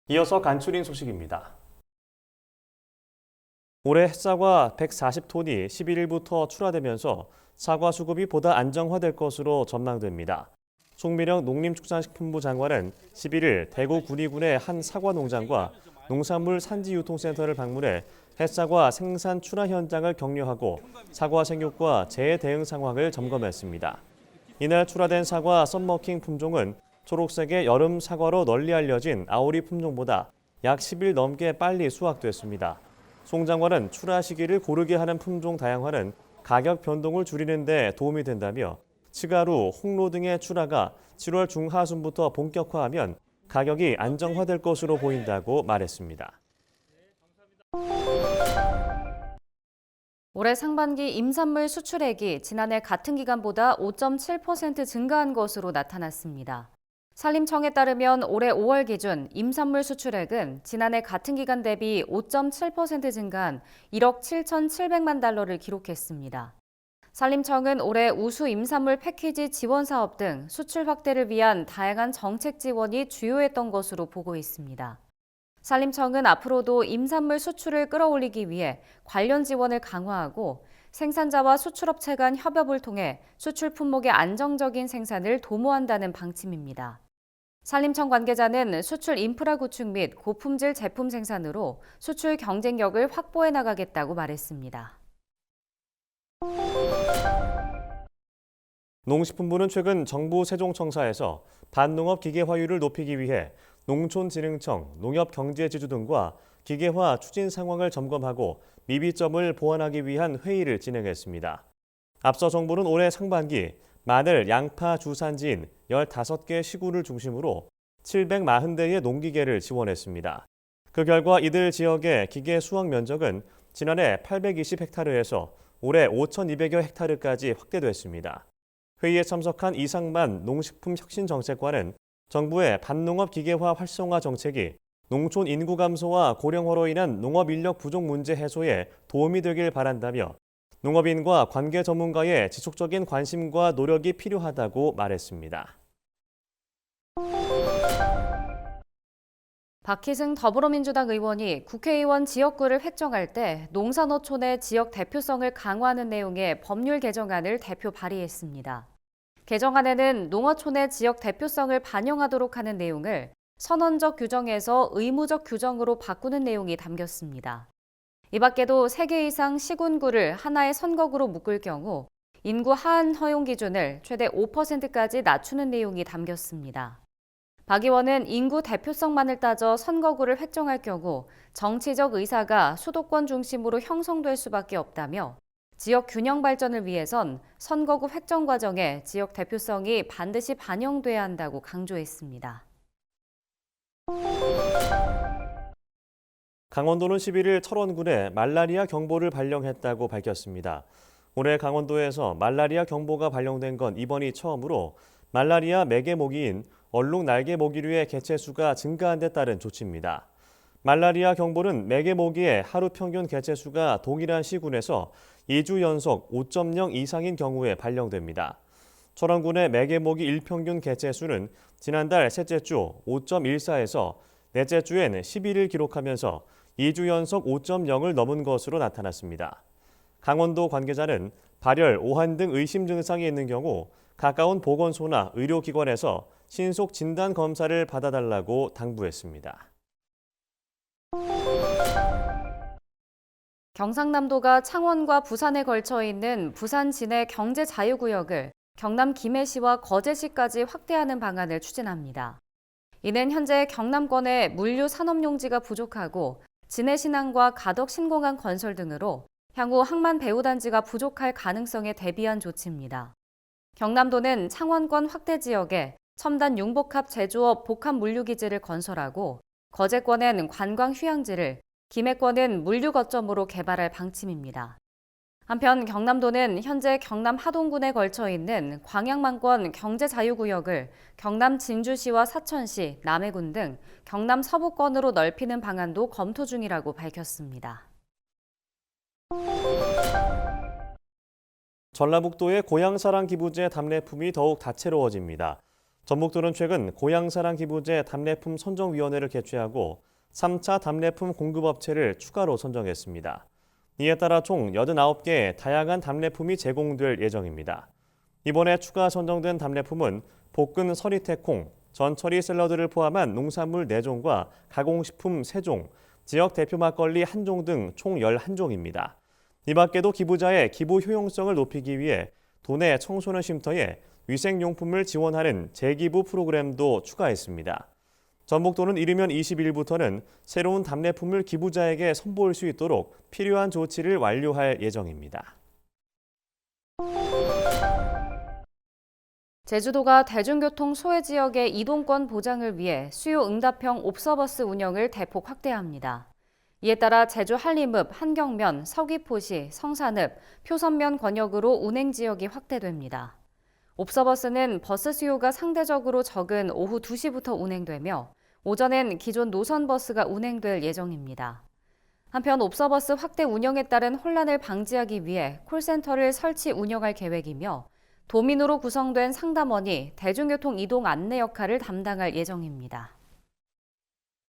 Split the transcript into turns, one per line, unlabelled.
이어서 간추린 소식입니다. 올해 햇사과 140톤이 11일부터 출하되면서 사과 수급이 보다 안정화될 것으로 전망됩니다. 송미령 농림축산식품부 장관은 11일 대구 군위군의 한 사과 농장과 농산물 산지유통센터를 방문해 햇사과 생산 출하 현장을 격려하고 사과 생육과 재해 대응 상황을 점검했습니다. 이날 출하된 사과 썸머킹 품종은 초록색의 여름 사과로 널리 알려진 아오리 품종보다 약 10일 넘게 빨리 수확됐습니다. 송 장관은 출하 시기를 고르게 하는 품종 다양화는 가격 변동을 줄이는 데 도움이 된다며 츠가루, 홍로 등의 출하가 7월 중하순부터 본격화하면 가격이 안정화될 것으로 보인다고 말했습니다.
올해 상반기 임산물 수출액이 지난해 같은 기간보다 5.7% 증가한 것으로 나타났습니다. 산림청에 따르면 올해 5월 기준 임산물 수출액은 지난해 같은 기간 대비 5.7% 증가한 1억 7,700만 달러를 기록했습니다. 산림청은 올해 우수 임산물 패키지 지원 사업 등 수출 확대를 위한 다양한 정책 지원이 주요했던 것으로 보고 있습니다. 산림청은 앞으로도 임산물 수출을 끌어올리기 위해 관련 지원을 강화하고 생산자와 수출업체 간 협업을 통해 수출 품목의 안정적인 생산을 도모한다는 방침입니다. 산림청 관계자는 수출 인프라 구축 및 고품질 제품 생산으로 수출 경쟁력을 확보해 나가겠다고 말했습니다.
농식품부는 최근 정부 세종청사에서 반농업 기계화율을 높이기 위해 농촌진흥청, 농협경제지주 등과 기계화 추진 상황을 점검하고 미비점을 보완하기 위한 회의를 진행했습니다. 앞서 정부는 올해 상반기 마늘, 양파 주산지인 15개 시군을 중심으로 740대의 농기계를 지원했습니다. 그 결과 이들 지역의 기계 수확 면적은 지난해 820헥타르에서 올해 5,200여 헥타르까지 확대됐습니다. 회의에 참석한 이상만 농식품혁신정책관은 정부의 반농업 기계화 활성화 정책이 농촌 인구 감소와 고령화로 인한 농업 인력 부족 문제 해소에 도움이 되길 바란다며 농업인과 관계 전문가의 지속적인 관심과 노력이 필요하다고 말했습니다.
박희승 더불어민주당 의원이 국회의원 지역구를 획정할 때 농산어촌의 지역 대표성을 강화하는 내용의 법률 개정안을 대표 발의했습니다. 개정안에는 농어촌의 지역 대표성을 반영하도록 하는 내용을 선언적 규정에서 의무적 규정으로 바꾸는 내용이 담겼습니다. 이 밖에도 3개 이상 시군구를 하나의 선거구로 묶을 경우 인구 하한 허용 기준을 최대 5%까지 낮추는 내용이 담겼습니다. 박 의원은 인구 대표성만을 따져 선거구를 획정할 경우 정치적 의사가 수도권 중심으로 형성될 수밖에 없다며 지역 균형 발전을 위해선 선거구 획정 과정에 지역 대표성이 반드시 반영돼야 한다고 강조했습니다.
강원도는 11일 철원군에 말라리아 경보를 발령했다고 밝혔습니다. 올해 강원도에서 말라리아 경보가 발령된 건 이번이 처음으로 말라리아 매개 모기인 얼룩 날개 모기류의 개체 수가 증가한 데 따른 조치입니다. 말라리아 경보는 매개 모기의 하루 평균 개체 수가 동일한 시군에서 2주 연속 5.0 이상인 경우에 발령됩니다. 철원군의 매개 모기 일평균 개체 수는 지난달 셋째 주 5.14에서 넷째 주엔 11일 기록하면서 2주 연속 5.0을 넘은 것으로 나타났습니다. 강원도 관계자는 발열, 오한 등 의심 증상이 있는 경우 가까운 보건소나 의료기관에서 신속 진단 검사를 받아달라고 당부했습니다.
경상남도가 창원과 부산에 걸쳐 있는 부산 진해 경제자유구역을 경남 김해시와 거제시까지 확대하는 방안을 추진합니다. 이는 현재 경남권의 물류 산업용지가 부족하고 진해 신항과 가덕 신공항 건설 등으로 향후 항만 배후단지가 부족할 가능성에 대비한 조치입니다. 경남도는 창원권 확대 지역에 첨단 융복합 제조업 복합 물류기지를 건설하고 거제권엔 관광 휴양지를, 김해권은 물류 거점으로 개발할 방침입니다. 한편 경남도는 현재 경남 하동군에 걸쳐 있는 광양만권 경제자유구역을 경남 진주시와 사천시, 남해군 등 경남 서부권으로 넓히는 방안도 검토 중이라고 밝혔습니다.
전라북도의 고향사랑 기부제 답례품이 더욱 다채로워집니다. 전북도는 최근 고향사랑 기부제 답례품 선정위원회를 개최하고 3차 답례품 공급업체를 추가로 선정했습니다. 이에 따라 총 89개의 다양한 답례품이 제공될 예정입니다. 이번에 추가 선정된 답례품은 볶은 서리태콩, 전처리 샐러드를 포함한 농산물 4종과 가공식품 3종, 지역 대표 막걸리 1종 등 총 11종입니다. 이 밖에도 기부자의 기부 효용성을 높이기 위해 도내 청소년 쉼터에 위생용품을 지원하는 재기부 프로그램도 추가했습니다. 전북도는 이르면 20일부터는 새로운 답례품을 기부자에게 선보일 수 있도록 필요한 조치를 완료할 예정입니다.
제주도가 대중교통 소외 지역의 이동권 보장을 위해 수요 응답형 옵서버스 운영을 대폭 확대합니다. 이에 따라 제주 한림읍, 한경면, 서귀포시, 성산읍, 표선면 권역으로 운행 지역이 확대됩니다. 옵서버스는 버스 수요가 상대적으로 적은 오후 2시부터 운행되며 오전엔 기존 노선버스가 운행될 예정입니다. 한편 옵서버스 확대 운영에 따른 혼란을 방지하기 위해 콜센터를 설치 운영할 계획이며 도민으로 구성된 상담원이 대중교통 이동 안내 역할을 담당할 예정입니다.